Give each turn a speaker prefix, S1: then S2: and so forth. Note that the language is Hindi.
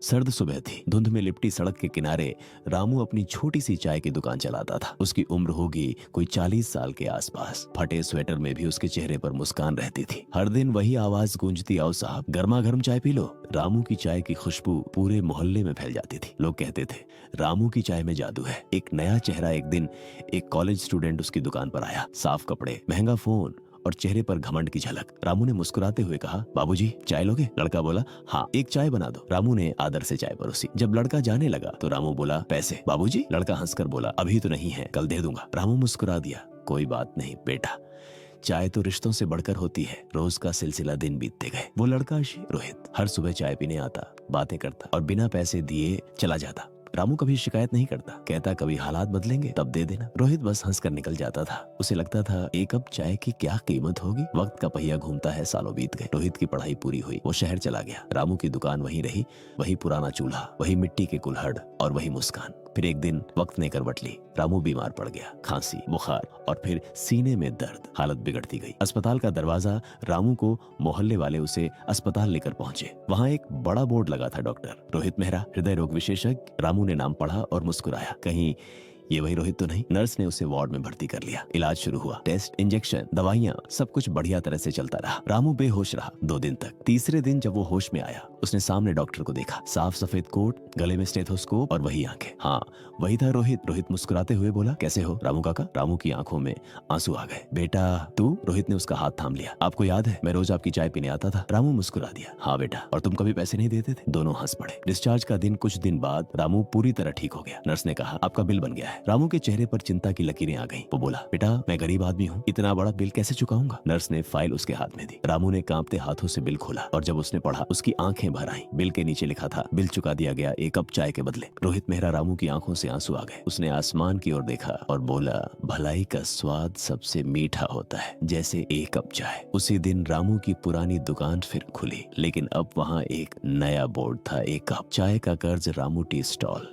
S1: सर्द सुबह थी। धुंध में लिपटी सड़क के किनारे रामू अपनी छोटी सी चाय की दुकान चलाता था। उसकी उम्र होगी कोई 40 साल के आसपास। फटे स्वेटर में भी उसके चेहरे पर मुस्कान रहती थी। हर दिन वही आवाज गूंजती, आओ साहब गर्मा गर्म चाय पी लो। रामू की चाय की खुशबू पूरे मोहल्ले में फैल जाती थी। लोग कहते थे रामू की चाय में जादू है। एक नया चेहरा एक दिन एक कॉलेज स्टूडेंट उसकी दुकान पर आया। साफ कपड़े, महंगा फोन और चेहरे पर घमंड की झलक। रामू ने मुस्कुराते हुए कहा, बाबूजी चाय लोगे? लड़का बोला, हाँ एक चाय बना दो। रामू ने आदर से चाय परोसी। जब लड़का जाने लगा तो रामू बोला, पैसे? बाबूजी? लड़का हंसकर बोला, अभी तो नहीं है, कल दे दूंगा। रामू मुस्कुरा दिया, कोई बात नहीं बेटा, चाय तो रिश्तों से बढ़कर होती है। रोज का सिलसिला दिन बीतते गए। वो लड़का रोहित हर सुबह चाय पीने आता, बातें करता और बिना पैसे दिए चला जाता। रामू कभी शिकायत नहीं करता, कहता कभी हालात बदलेंगे तब दे देना। रोहित बस हंसकर निकल जाता था। उसे लगता था एक कप चाय की क्या कीमत होगी। वक्त का पहिया घूमता है, सालों बीत गए। रोहित की पढ़ाई पूरी हुई, वो शहर चला गया। रामू की दुकान वहीं रही, वही पुराना चूल्हा, वही मिट्टी के कुल्हड़ और वही मुस्कान। फिर एक दिन वक्त ने करवट ली। रामू बीमार पड़ गया, खांसी, बुखार और फिर सीने में दर्द। हालत बिगड़ती गई। अस्पताल का दरवाजा, रामू को मोहल्ले वाले उसे अस्पताल लेकर पहुंचे। वहां एक बड़ा बोर्ड लगा था, डॉक्टर रोहित मेहरा, हृदय रोग विशेषज्ञ। रामू ने नाम पढ़ा और मुस्कुराया, कहीं ये वही रोहित तो नहीं। नर्स ने उसे वार्ड में भर्ती कर लिया। इलाज शुरू हुआ, टेस्ट, इंजेक्शन, दवाइयाँ, सब कुछ बढ़िया तरह से चलता रहा। रामू बेहोश रहा 2 दिन तक। तीसरे दिन जब वो होश में आया, उसने सामने डॉक्टर को देखा। साफ सफेद कोट, गले में स्टेथोस्कोप और वही आंखें। हाँ वही था रोहित। रोहित मुस्कुराते हुए बोला, कैसे हो रामू काका? रामू की आंखों में आंसू आ गए। बेटा तू? रोहित ने उसका हाथ थाम लिया। आपको याद है मैं रोज आपकी चाय पीने आता था? रामू मुस्कुरा दिया, हाँ बेटा। और तुम कभी पैसे नहीं देते थे? दोनों हंस पड़े। डिस्चार्ज का दिन, कुछ दिन बाद रामू पूरी तरह ठीक हो गया। नर्स ने कहा, आपका बिल बन गया है। रामू के चेहरे पर चिंता की लकीरें आ गईं। वो बोला, बेटा मैं गरीब आदमी हूँ, इतना बड़ा बिल कैसे चुकाऊंगा? नर्स ने फाइल उसके हाथ में दी। रामू ने कांपते हाथों से बिल खोला और जब उसने पढ़ा, उसकी आंखें भर आईं। बिल के नीचे लिखा था, बिल चुका दिया गया 1 कप चाय के बदले। रोहित मेहरा रामू की आंखों से आंसू आ गए। उसने आसमान की ओर देखा और बोला, भलाई का स्वाद सबसे मीठा होता है, जैसे 1 कप चाय। उसी दिन रामू की पुरानी दुकान फिर खुली, लेकिन अब वहाँ एक नया बोर्ड था, 1 कप चाय का कर्ज, रामू टी स्टॉल।